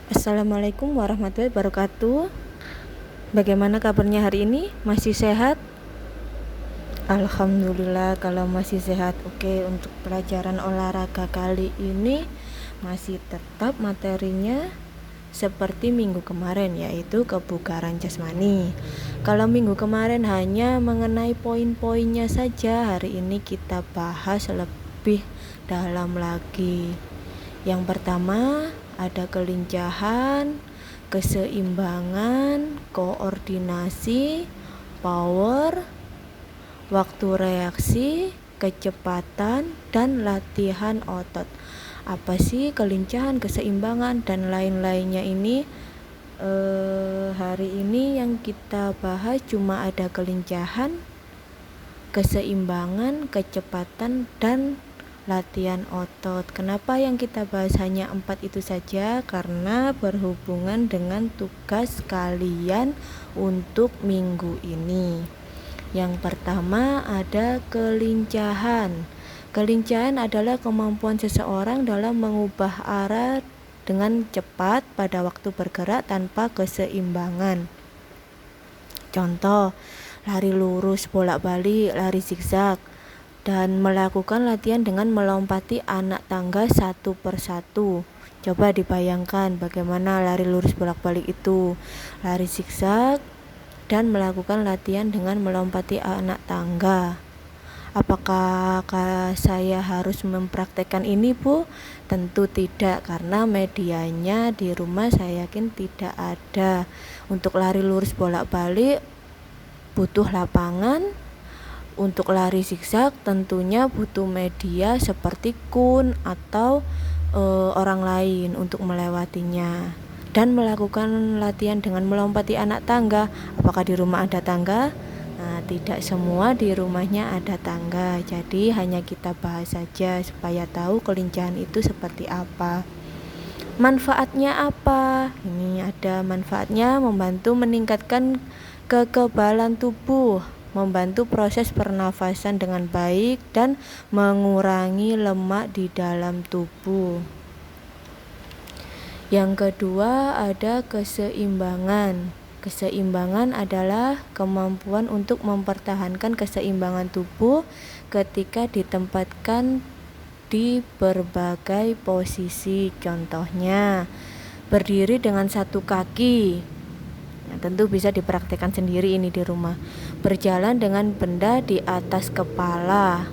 Assalamualaikum warahmatullahi wabarakatuh. Bagaimana kabarnya hari ini? Masih sehat? Alhamdulillah kalau masih sehat. Oke, untuk pelajaran olahraga kali ini masih tetap materinya seperti minggu kemarin, yaitu kebugaran jasmani. Kalau minggu kemarin hanya mengenai poin-poinnya saja, hari ini kita bahas lebih dalam lagi. Yang pertama ada kelincahan, keseimbangan, koordinasi, power, waktu reaksi, kecepatan, dan latihan otot. Apa sih kelincahan, keseimbangan, dan lain-lainnya ini? Hari ini yang kita bahas cuma ada kelincahan, keseimbangan, kecepatan, dan latihan otot. Kenapa yang kita bahas hanya 4 itu saja? Karena berhubungan dengan tugas kalian untuk minggu ini. Yang pertama ada kelincahan. Kelincahan adalah kemampuan seseorang dalam mengubah arah dengan cepat pada waktu bergerak tanpa keseimbangan. Contoh, lari lurus bolak-balik, lari zigzag, dan melakukan latihan dengan melompati anak tangga satu persatu. Coba dibayangkan bagaimana lari lurus bolak-balik itu, lari zigzag, dan melakukan latihan dengan melompati anak tangga. Apakah saya harus mempraktekkan ini, Bu? Tentu tidak, karena medianya di rumah saya yakin tidak ada. Untuk lari lurus bolak-balik butuh lapangan. Untuk lari zigzag tentunya butuh media seperti kun atau orang lain untuk melewatinya. Dan melakukan latihan dengan melompati anak tangga. Apakah di rumah ada tangga? Nah, tidak semua di rumahnya ada tangga. Jadi hanya kita bahas saja supaya tahu kelincahan itu seperti apa. Manfaatnya apa? Ini ada manfaatnya: membantu meningkatkan kekebalan tubuh, membantu proses pernafasan dengan baik, dan mengurangi lemak di dalam tubuh. Yang kedua ada keseimbangan. Keseimbangan adalah kemampuan untuk mempertahankan keseimbangan tubuh ketika ditempatkan di berbagai posisi. Contohnya, berdiri dengan satu kaki. Nah, tentu bisa dipraktikkan sendiri ini di rumah. Berjalan dengan benda di atas kepala,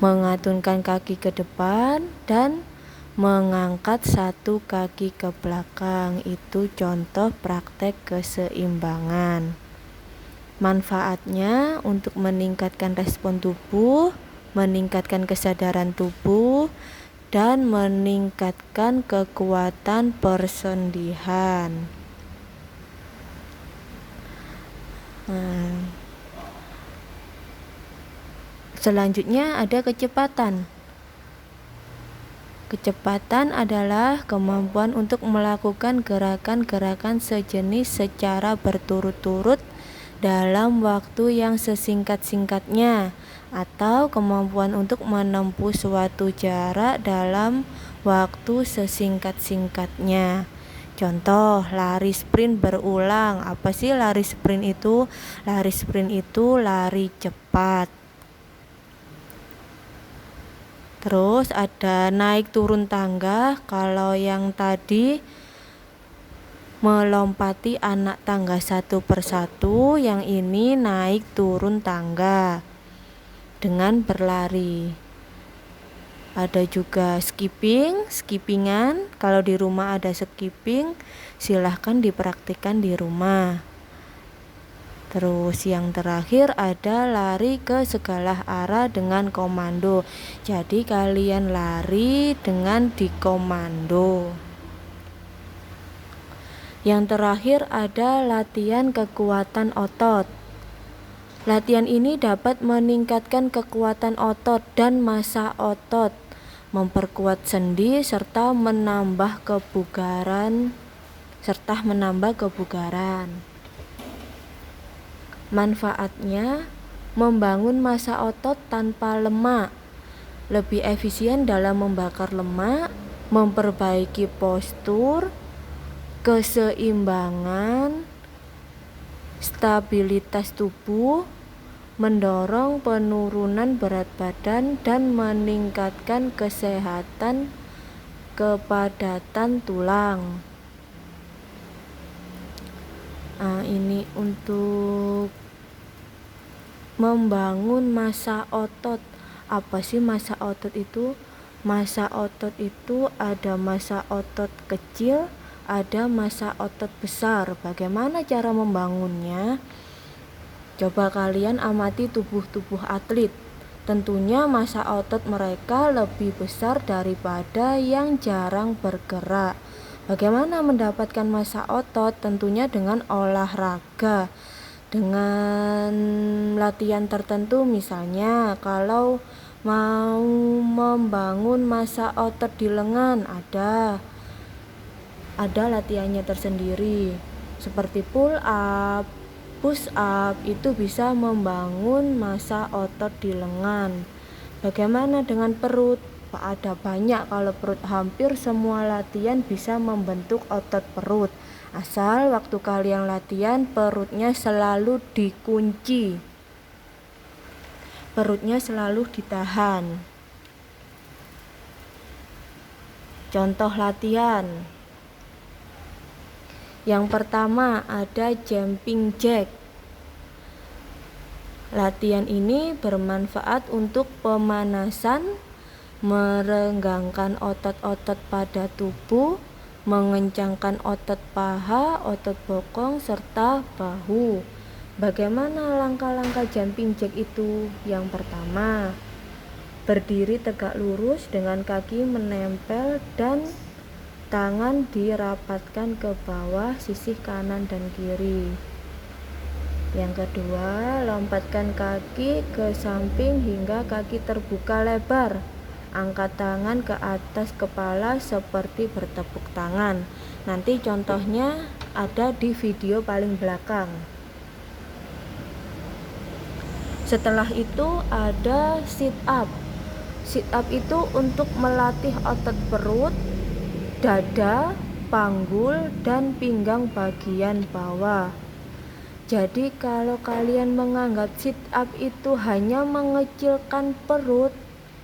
mengaturkan kaki ke depan, dan mengangkat satu kaki ke belakang. Itu contoh praktek keseimbangan. Manfaatnya untuk meningkatkan respon tubuh, meningkatkan kesadaran tubuh, dan meningkatkan kekuatan persendian. Selanjutnya ada kecepatan. Kecepatan adalah kemampuan untuk melakukan gerakan-gerakan sejenis secara berturut-turut dalam waktu yang sesingkat-singkatnya, atau kemampuan untuk menempuh suatu jarak dalam waktu sesingkat-singkatnya. Contoh, lari sprint berulang. Apa sih lari sprint itu? Lari sprint itu lari cepat. Terus ada naik turun tangga. Kalau yang tadi melompati anak tangga satu persatu, yang ini naik turun tangga dengan berlari. Ada juga skipingan. Kalau di rumah ada skipping, silahkan dipraktikkan di rumah. Terus yang terakhir ada lari ke segala arah dengan komando. Jadi kalian lari dengan dikomando. Yang terakhir ada latihan kekuatan otot. Latihan ini dapat meningkatkan kekuatan otot dan massa otot, memperkuat sendi, serta menambah kebugaran. Manfaatnya, membangun massa otot tanpa lemak, lebih efisien dalam membakar lemak, memperbaiki postur, keseimbangan, stabilitas tubuh, mendorong penurunan berat badan, dan meningkatkan kesehatan kepadatan tulang. Ini untuk membangun massa otot. Apa sih massa otot itu? Massa otot itu ada massa otot kecil, ada massa otot besar. Bagaimana cara membangunnya? Coba kalian amati tubuh-tubuh atlet. Tentunya massa otot mereka lebih besar daripada yang jarang bergerak. Bagaimana mendapatkan massa otot? Tentunya dengan olahraga, dengan latihan tertentu. Misalnya kalau mau membangun massa otot di lengan, ada latihannya tersendiri, seperti pull up, push up, itu bisa membangun massa otot di lengan. Bagaimana dengan perut? Ada banyak. Kalau perut, hampir semua latihan bisa membentuk otot perut, asal waktu kalian latihan perutnya selalu dikunci, perutnya selalu ditahan. Contoh latihan yang pertama ada jumping jack. Latihan ini bermanfaat untuk pemanasan, merenggangkan otot-otot pada tubuh, mengencangkan otot paha, otot bokong, serta bahu. Bagaimana langkah-langkah jumping jack itu? Yang pertama, berdiri tegak lurus dengan kaki menempel dan tangan dirapatkan ke bawah sisi kanan dan kiri. Yang kedua, lompatkan kaki ke samping hingga kaki terbuka lebar. Angkat tangan ke atas kepala seperti bertepuk tangan. Nanti contohnya ada di video paling belakang. Setelah itu ada sit up. Sit up itu untuk melatih otot perut, dada, panggul, dan pinggang bagian bawah. Jadi kalau kalian menganggap sit up itu hanya mengecilkan perut,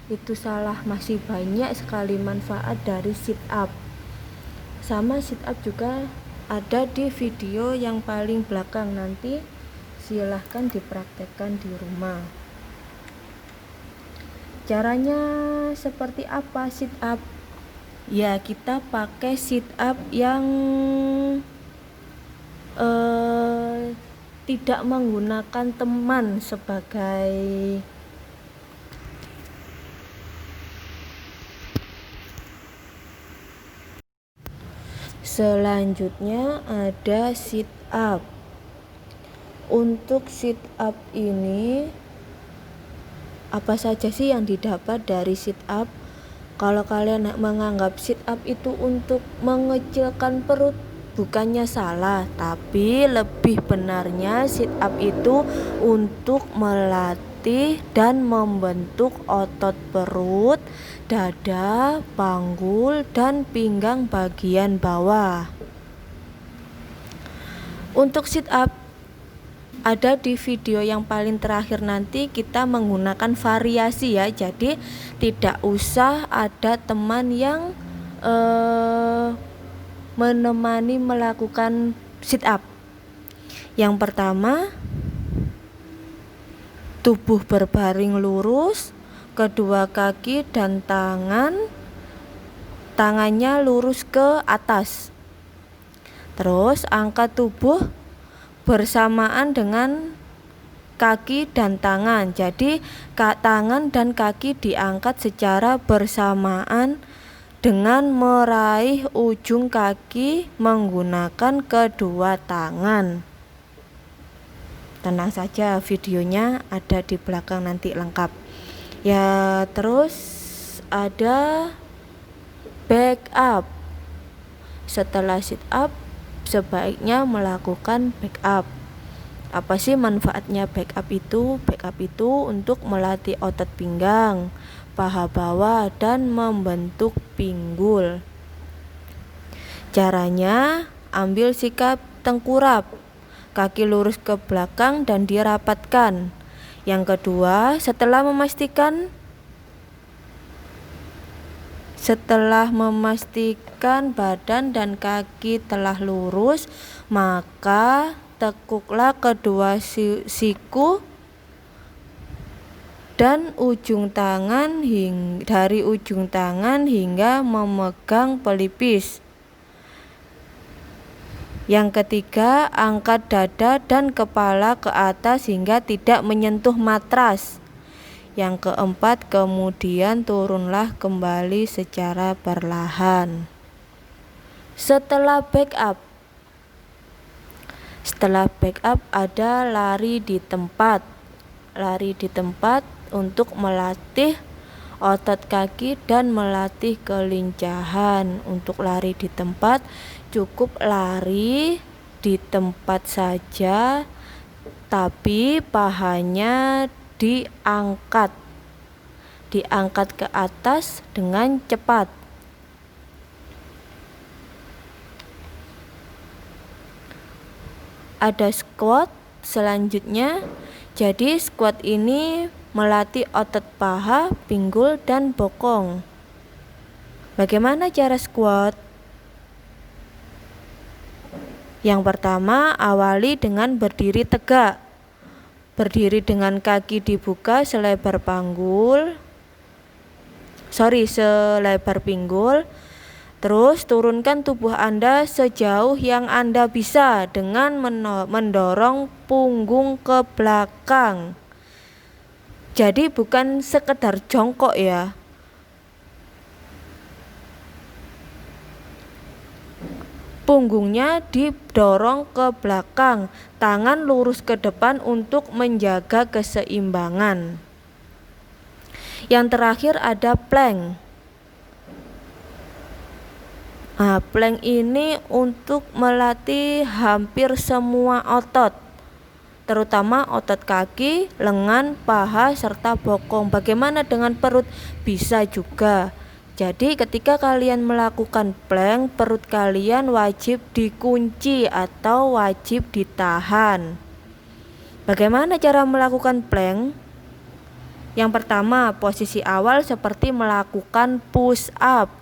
itu salah. Masih banyak sekali manfaat dari sit up. Sama sit up juga ada di video yang paling belakang, nanti silahkan dipraktekkan di rumah. Caranya seperti apa sit up? Ya, kita pakai sit up yang tidak menggunakan teman sebagai selanjutnya ada sit up. Untuk sit up ini apa saja sih yang didapat dari sit up? Kalau kalian menganggap sit up itu untuk mengecilkan perut, bukannya salah, tapi lebih benarnya sit up itu untuk melatih dan membentuk otot perut, dada, panggul, dan pinggang bagian bawah. Untuk sit up ada di video yang paling terakhir, nanti kita menggunakan variasi ya, jadi tidak usah ada teman yang menemani melakukan sit up. Yang pertama, tubuh berbaring lurus, kedua kaki dan tangannya lurus ke atas. Terus angkat tubuh bersamaan dengan kaki dan tangan. Jadi tangan dan kaki diangkat secara bersamaan dengan meraih ujung kaki menggunakan kedua tangan. Tenang saja, videonya ada di belakang nanti lengkap. Ya, terus ada back up. Setelah sit up sebaiknya melakukan back up. Apa sih manfaatnya back up itu? Back up itu untuk melatih otot pinggang, paha bawah dan membentuk pinggul. Caranya, ambil sikap tengkurap, kaki lurus ke belakang dan dirapatkan. Yang kedua, setelah memastikan badan dan kaki telah lurus, maka tekuklah kedua siku dan dari ujung tangan hingga memegang pelipis. Yang ketiga, angkat dada dan kepala ke atas hingga tidak menyentuh matras. Yang keempat, kemudian turunlah kembali secara perlahan. Setelah back up ada lari di tempat. Lari di tempat untuk melatih otot kaki dan melatih kelincahan. Untuk lari di tempat, cukup lari di tempat saja, tapi pahanya diangkat ke atas dengan cepat. Ada squat selanjutnya. Jadi squat ini melatih otot paha, pinggul, dan bokong. Bagaimana cara squat? Yang pertama, awali dengan berdiri tegak. Berdiri dengan kaki dibuka selebar pinggul. Terus turunkan tubuh Anda sejauh yang Anda bisa dengan mendorong punggung ke belakang. Jadi bukan sekedar jongkok ya. Punggungnya didorong ke belakang, tangan lurus ke depan untuk menjaga keseimbangan. Yang terakhir ada plank. Plank ini untuk melatih hampir semua otot, terutama otot kaki, lengan, paha, serta bokong. Bagaimana dengan perut? Bisa juga. Jadi ketika kalian melakukan plank, perut kalian wajib dikunci atau wajib ditahan. Bagaimana cara melakukan plank? Yang pertama, posisi awal seperti melakukan push up.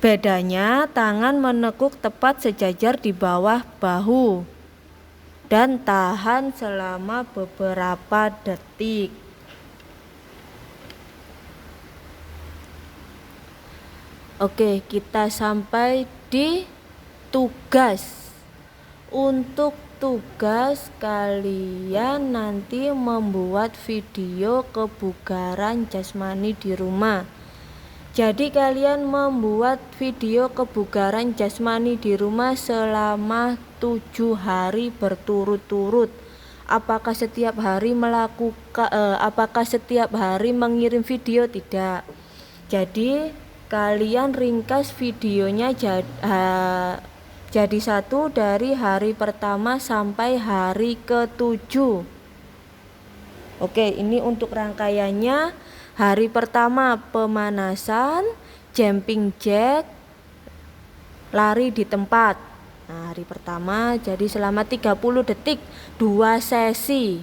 Bedanya, tangan menekuk tepat sejajar di bawah bahu dan tahan selama beberapa detik. Oke, kita sampai di tugas. Untuk tugas kalian nanti membuat video kebugaran jasmani di rumah. Jadi kalian membuat video kebugaran jasmani di rumah selama 7 hari berturut-turut. Apakah setiap hari mengirim video? Tidak. Jadi kalian ringkas videonya jadi satu dari hari pertama sampai hari ke-7. Oke, ini untuk rangkaiannya. Hari pertama pemanasan, jumping jack, lari di tempat. Hari pertama jadi selama 30 detik 2 sesi.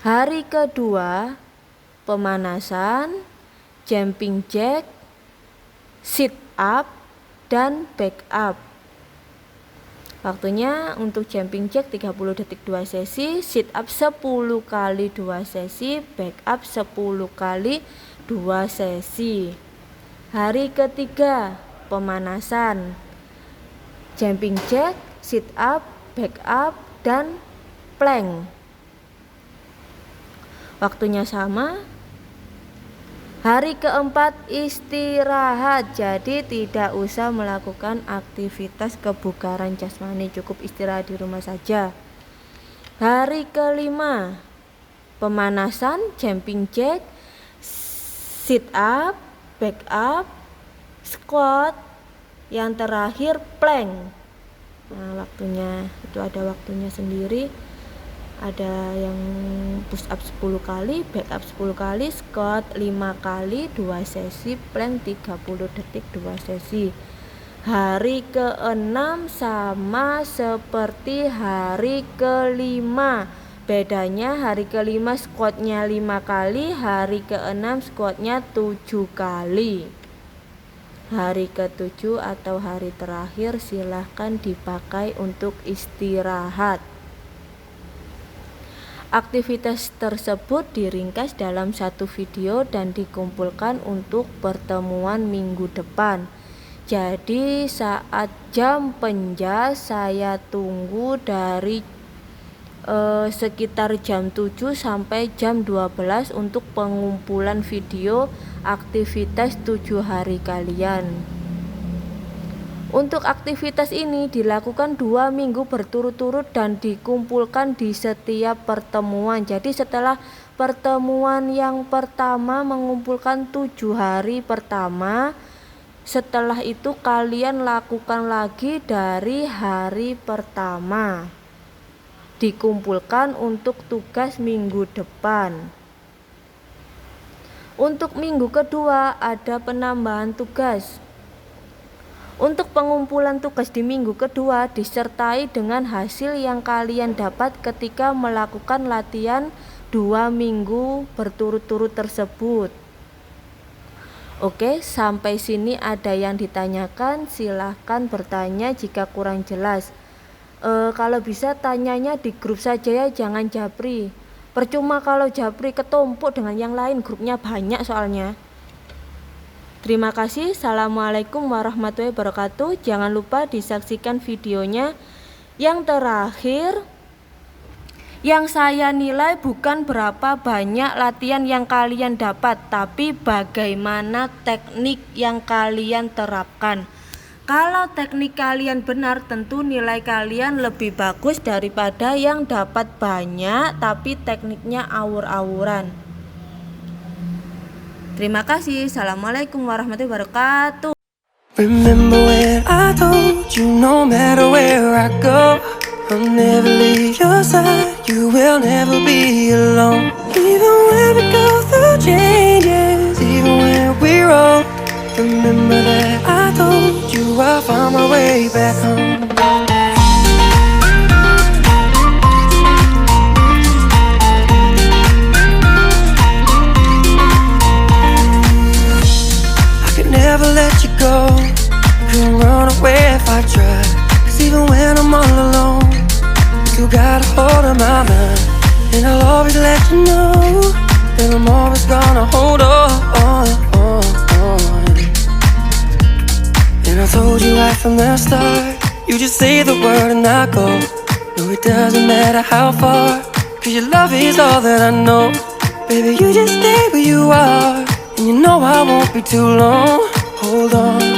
Hari kedua pemanasan, jumping jack, sit up, dan back up. Waktunya untuk jumping jack 30 detik 2 sesi, sit up 10 kali 2 sesi, back up 10 kali 2 sesi. Hari ketiga pemanasan, jumping jack, sit up, back up, dan plank. Waktunya sama. Hari keempat istirahat, jadi tidak usah melakukan aktivitas kebugaran jasmani, cukup istirahat di rumah saja. Hari kelima pemanasan, jumping jack, sit up, back up, squat, yang terakhir plank. Waktunya itu ada waktunya sendiri. Ada yang push up 10 kali, back up 10 kali, squat 5 kali 2 sesi, plank 30 detik 2 sesi. Hari ke-6 sama seperti hari ke-5. Bedanya hari ke-5 squatnya 5 kali, hari ke-6 squatnya 7 kali. Hari ke-7 atau hari terakhir silahkan dipakai untuk istirahat. Aktivitas tersebut diringkas dalam satu video dan dikumpulkan untuk pertemuan minggu depan. Jadi saat jam penjas saya tunggu dari sekitar jam 7 sampai jam 12 untuk pengumpulan video aktivitas 7 hari kalian. Untuk aktivitas ini dilakukan 2 minggu berturut-turut dan dikumpulkan di setiap pertemuan. Jadi setelah pertemuan yang pertama mengumpulkan 7 hari pertama, setelah itu kalian lakukan lagi dari hari pertama. Dikumpulkan untuk tugas minggu depan. Untuk minggu kedua ada penambahan tugas. Untuk pengumpulan tugas di minggu kedua disertai dengan hasil yang kalian dapat ketika melakukan latihan 2 minggu berturut-turut tersebut. Oke, sampai sini ada yang ditanyakan, silahkan bertanya jika kurang jelas. Kalau bisa tanyanya di grup saja ya, jangan japri. Percuma kalau japri ketumpuk dengan yang lain, grupnya banyak soalnya. Terima kasih. Assalamualaikum warahmatullahi wabarakatuh. Jangan lupa disaksikan videonya. Yang terakhir, yang saya nilai bukan berapa banyak latihan yang kalian dapat, tapi bagaimana teknik yang kalian terapkan. Kalau teknik kalian benar, tentu nilai kalian lebih bagus daripada yang dapat banyak tapi tekniknya awur-awuran. Terima kasih. Assalamualaikum warahmatullahi wabarakatuh. Remember when I told you no matter where I go, I'll never leave your side, you will never be alone. Even when we go through changes, even when we're old, remember that I told you I'll find my way back home. Never let you go, couldn't run away if I tried. Cause even when I'm all alone, you still got a hold of my mind. And I'll always let you know that I'm always gonna hold on. And I told you right from the start, you just say the word and I go. No, it doesn't matter how far, cause your love is all that I know. Baby, you just stay where you are, and you know I won't be too long. Hold on.